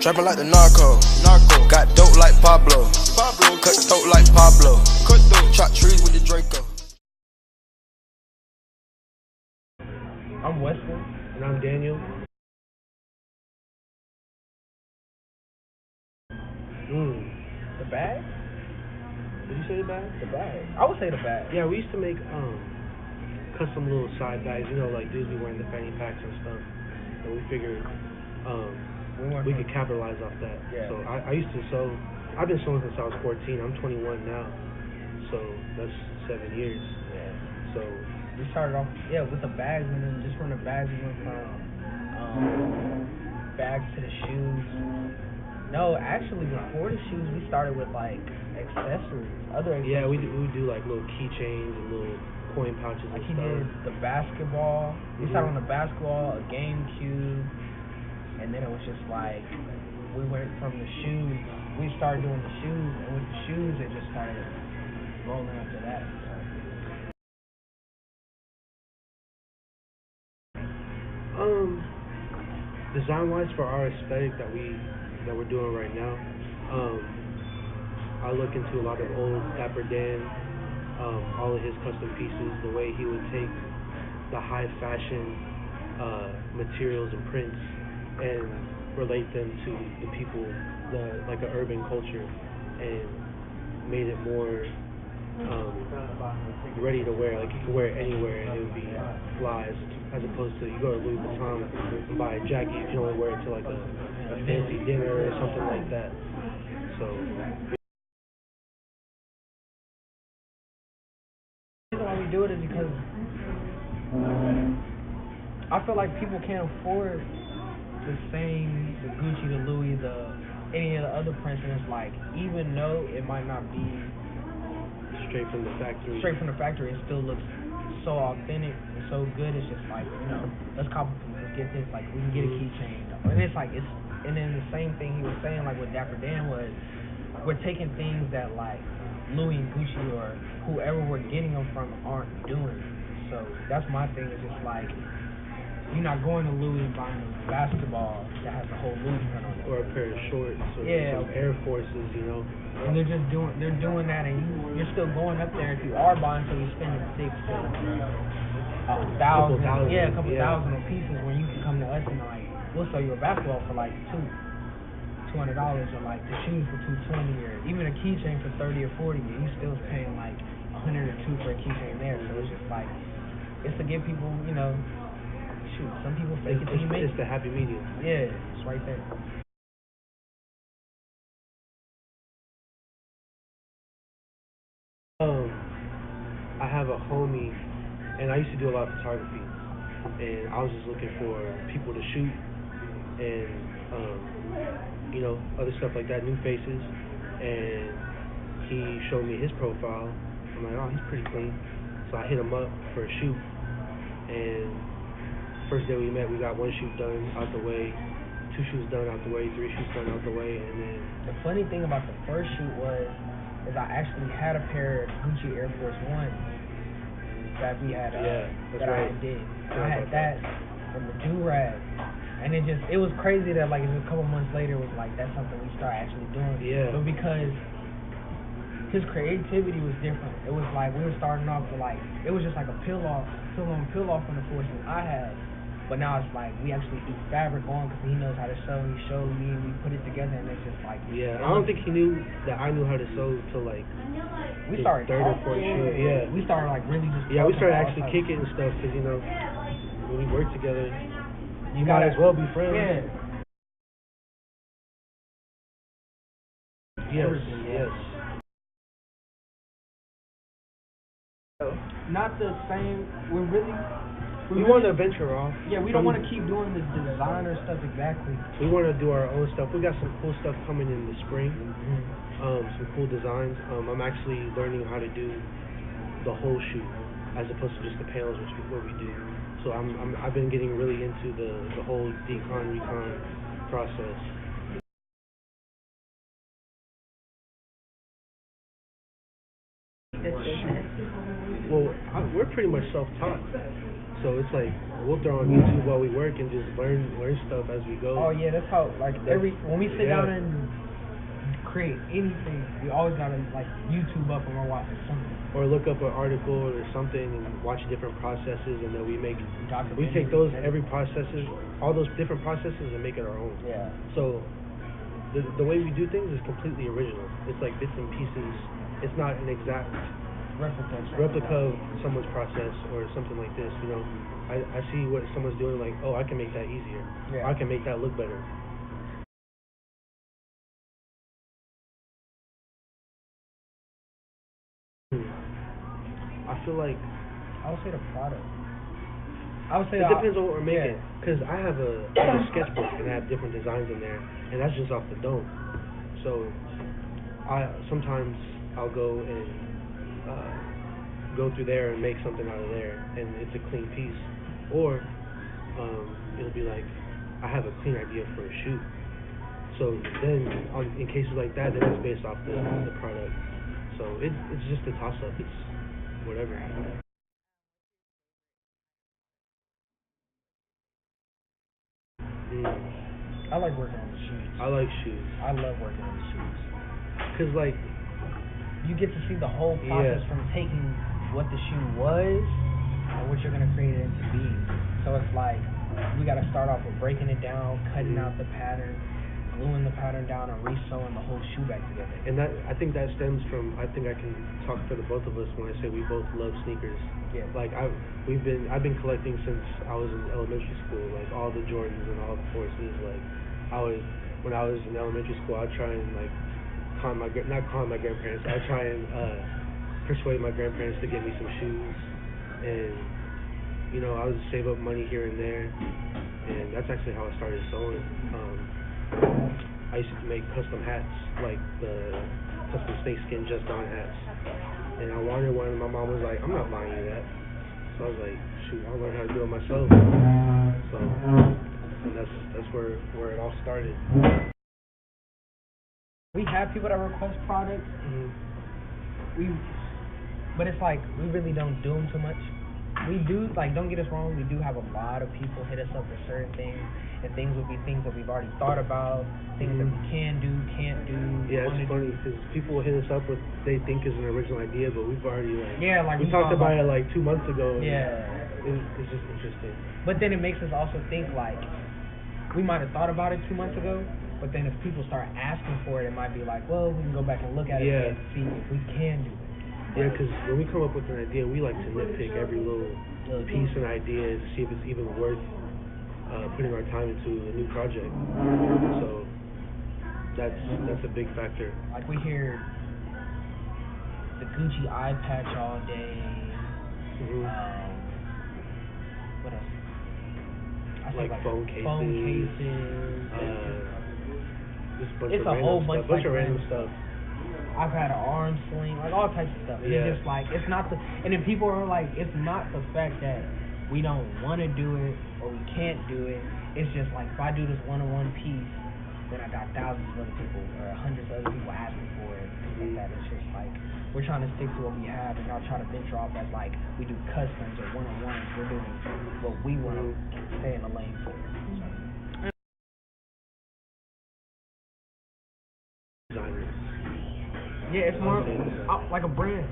Trapping like the narco. Got dope like Pablo. Cut throat like Pablo. Chop trees with the Draco. I'm Weston. And I'm Daniel. The bag? Did you say the bag? The bag. I would say the bag. Yeah, we used to make custom little side bags. You know, like dudes be wearing the fanny packs and stuff. And we figured we could capitalize off that. Yeah. So I used to sew. I've been sewing since I was 14. I'm 21 now. So that's 7 years. Yeah. So we started off with the bags, and then just from the bags we went from bags to the shoes. No, actually before the shoes we started with like accessories, other accessories. Yeah, we do like little keychains and little coin pouches like and stuff. Like he did the basketball. We started on the basketball, a GameCube, and then it was just like we went from the shoes. We started doing the shoes, and with the shoes it just started rolling after that. Design-wise, for our aesthetic that we're doing right now, I look into a lot of old Dapper Dan, all of his custom pieces, the way he would take the high fashion materials and prints and relate them to the people, like an urban culture, and made it more ready to wear. Like you can wear it anywhere and it would be fly, as opposed to you go to Louis Vuitton and buy a jacket, you can only wear it to like a fancy dinner or something like that. So the reason why we do it is because I feel like people can't afford the Gucci, the Louis, any of the other prints, and it's like, even though it might not be straight from the factory, it still looks so authentic and so good. It's just like, let's copy from let's get this, like we can get a keychain, and it's like and then the same thing he was saying, like with Dapper Dan, was we're taking things that like Louis and Gucci or whoever we're getting them from aren't doing. So that's my thing. Is just like, you're not going to Louis and buying a basketball that has the whole Louis print on it, or a pair of shorts, or some Air Forces, And they're doing that, and you're still going up there. If you are buying, so you're spending $6,000, a couple thousand on pieces. When you can come to us and like, we'll sell you a basketball for like $200, or like the shoes for $220, or even a keychain for $30 or $40. And you still paying like $100 or $200 for a keychain there. So it's just like, it's to give people, shoot, some people fake it till you make it. It's the happy medium. Yeah, it's right there. I have a homie, and I used to do a lot of photography, and I was just looking for people to shoot, and other stuff like that, new faces, and he showed me his profile. I'm like, oh, he's pretty clean, so I hit him up for a shoot, and first day we met, we got 1 shoot done out the way, 2 shoots done out the way, 3 shoots done out the way, and then the funny thing about the first shoot is I actually had a pair of Gucci Air Force Ones that we had I did. And I had that and the do-rag, and it was crazy that like a couple months later it was like that's something we started actually doing. Yeah. But because his creativity was different, it was like we were starting off with like, it was just like a peel off from the forces I had. But now it's like we actually do fabric on because he knows how to sew. He showed me, and we put it together, and it's just like, I don't think he knew that I knew how to sew till like we started third or fourth shoot. Yeah, we started like really just we started actually kicking and stuff because when we work together, you might as well be friends. Yeah. Yes. Not the same. We want to venture off. Yeah, we don't want to keep doing the designer stuff exactly. We want to do our own stuff. We got some cool stuff coming in the spring. Some cool designs. I'm actually learning how to do the whole shoot as opposed to just the panels, which is what we do. So I've been getting really into the whole recon process. Well, we're pretty much self-taught. So it's like we'll throw on YouTube while we work and just learn stuff as we go. Oh yeah, that's how like when we sit down and create anything, we always gotta like YouTube up and we're watching something. Or look up an article or something and watch different processes, and then we take all those different processes and make it our own. Yeah. So the way we do things is completely original. It's like bits and pieces. It's not an exact replica of someone's process or something like this. You know, I see what someone's doing, like, oh, I can make that easier. Yeah. I can make that look better. I feel like I would say the product. I would say it depends on what we're making. Because I have a sketchbook and I have different designs in there, and that's just off the dome. So sometimes I'll go and go through there and make something out of there, and it's a clean piece. Or it'll be like I have a clean idea for a shoot. So then, in cases like that, then it's based off the product. So it's just a toss up. It's whatever. I like working on the shoes. I like shoes. I love working on the shoes. Cause like you get to see the whole process from taking what the shoe was and what you're gonna create it into being. So it's like we gotta start off with breaking it down, cutting out the pattern, gluing the pattern down, and re-sewing the whole shoe back together. And I think that stems from, I think I can talk for the both of us when I say we both love sneakers. Yeah. Like I've been collecting since I was in elementary school, like all the Jordans and all the Forces. Like when I was in elementary school, I'd try and like not calm my grandparents. I'd try and persuade my grandparents to get me some shoes, and you know, I would save up money here and there, and that's actually how I started sewing. I used to make custom hats, like the custom snakeskin just on hats. And I wanted one, and my mom was like, I'm not buying you that. So I was like, shoot, I'll learn how to do it myself. So, and that's where it all started. We have people that request products. Mm-hmm. But it's like, we really don't do them too much. We do, like, don't get us wrong, we do have a lot of people hit us up for certain things, and things will be things that we've already thought about, things that we can do, can't do. Yeah, it's funny, because people will hit us up with they think is an original idea, but we've already, we talked about it, 2 months ago. Yeah. It's just interesting. But then it makes us also think, like, we might have thought about it 2 months ago, but then if people start asking for it, it might be like, well, we can go back and look at it and see if we can do it. Yeah, because when we come up with an idea, we like to nitpick every little piece and idea to see if it's even worth putting our time into a new project. So that's a big factor. Like we hear the Gucci eye patch all day. Mm-hmm. What else? Like phone cases. It's a whole bunch of random stuff. I've had an arm sling, like all types of stuff. Yeah. It's just like, it's not and then people are like, it's not the fact that we don't want to do it or we can't do it. It's just like, if I do this one-on-one piece, then I got thousands of other people or hundreds of other people asking for it. Things like that. It's just like, we're trying to stick to what we have and not try to venture off as like, we do customs or one-on-ones. We're doing what we want to stay in the lane for. Yeah, it's more like a brand.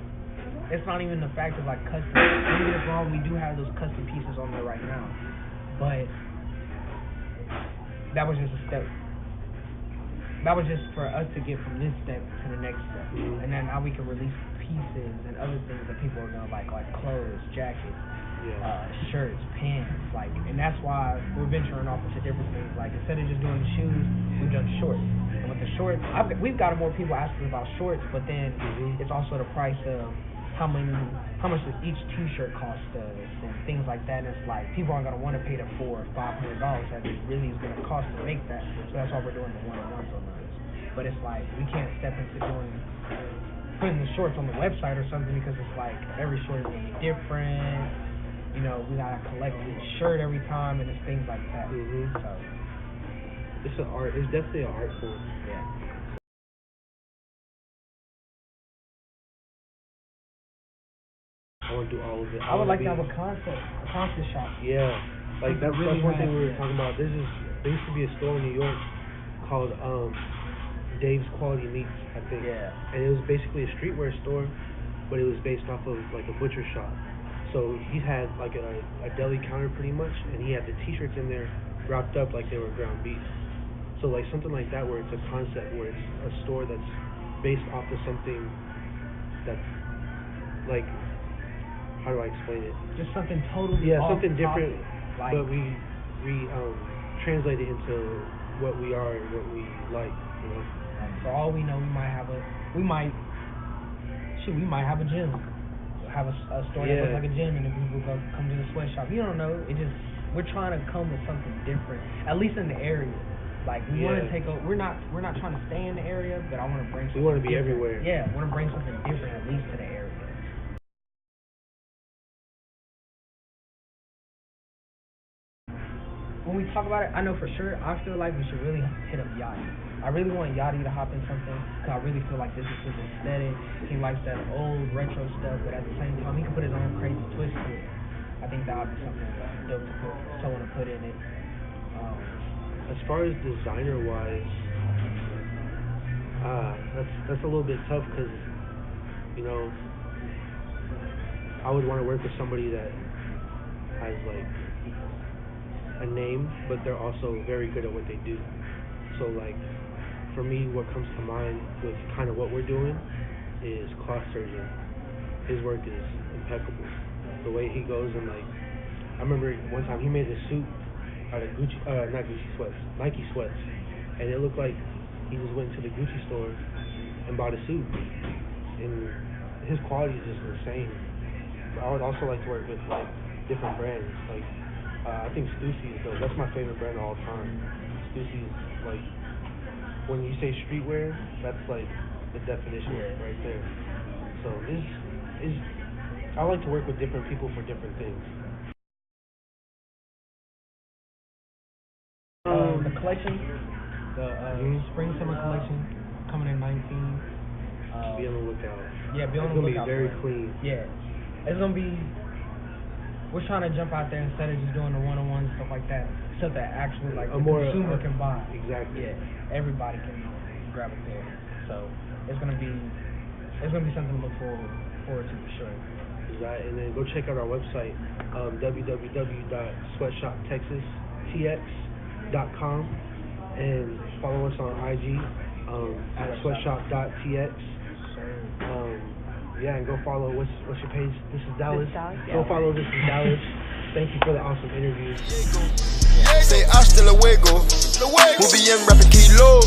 It's not even the fact of like custom. Don't get us wrong, we do have those custom pieces on there right now, but that was just a step. That was just for us to get from this step to the next step, and then now we can release pieces and other things that people are gonna like clothes, jackets, shirts, pants, like, and that's why we're venturing off into different things. Like instead of just doing the shoes, we've done shorts. And with the shorts, we've got more people asking about shorts, but then it's also the price of how much does each T-shirt cost us and things like that. And it's like people aren't gonna want to pay the $400 or $500 that it really is gonna cost to make that. So that's why we're doing the one-on-ones on those. But it's like we can't step into putting the shorts on the website or something because it's like every short is gonna be different. You know, we gotta collect each shirt every time, and it's things like that. So it's an art. It's definitely an art form. Yeah. I want to do all of it. I would like to have a concept shop. Yeah, like that's really one thing nice. we were talking about. There used to be a store in New York called Dave's Quality Meats, I think. Yeah. And it was basically a streetwear store, but it was based off of like a butcher shop. So he had like a deli counter pretty much, and he had the t-shirts in there wrapped up like they were ground beef. So like something like that where it's a concept, where it's a store that's based off of something that's like, how do I explain it? Just something totally something different, like, but we translate it into what we are and what we like, you know. For all we know, we might have a gym, have a store that looks like a gym, and then people come to the sweatshop. You don't know. We're trying to come with something different, at least in the area. Like we want to take over. We're not trying to stay in the area, but I want to bring. We want to be different. everywhere. Yeah, I want to bring something different at least to the area. When we talk about it, I know for sure, I feel like we should really hit up Yachty. I really want Yachty to hop in something, because I really feel like this is his aesthetic. He likes that old retro stuff, but at the same time, he can put his own crazy twist to it. I think that would be something dope to put, someone to put in it. As far as designer-wise, that's a little bit tough, because, you know, I would want to work with somebody that has, like, a name, but they're also very good at what they do. So like for me, what comes to mind with kind of what we're doing is cloth surgeon. His work is impeccable. The way he goes, and like I remember one time he made a suit out of Nike sweats, and it looked like he just went to the Gucci store and bought a suit, and his quality is just insane. But I would also like to work with like different brands, like I think Stussy is dope. That's my favorite brand of all time. Stussy is like, when you say streetwear, that's like the definition right there. So I like to work with different people for different things. The collection, the spring summer collection coming in 19. Be on the lookout. Yeah, be on the lookout. It's gonna be very clean. Yeah, it's gonna be. We're trying to jump out there instead of just doing the one-on-one stuff like that. Stuff that actually like the consumer can buy. Exactly. Yeah, everybody can grab a pair. So it's gonna be something to look forward to for sure. And then go check out our website, www.SweatShopTexas.com, and follow us on IG at SweatShop.TX. Yeah, and go follow, what's your page? This is Dallas. Go follow This is Dallas. Thank you for the awesome interview. Say hasta luego. Muy bien, rapping kilo.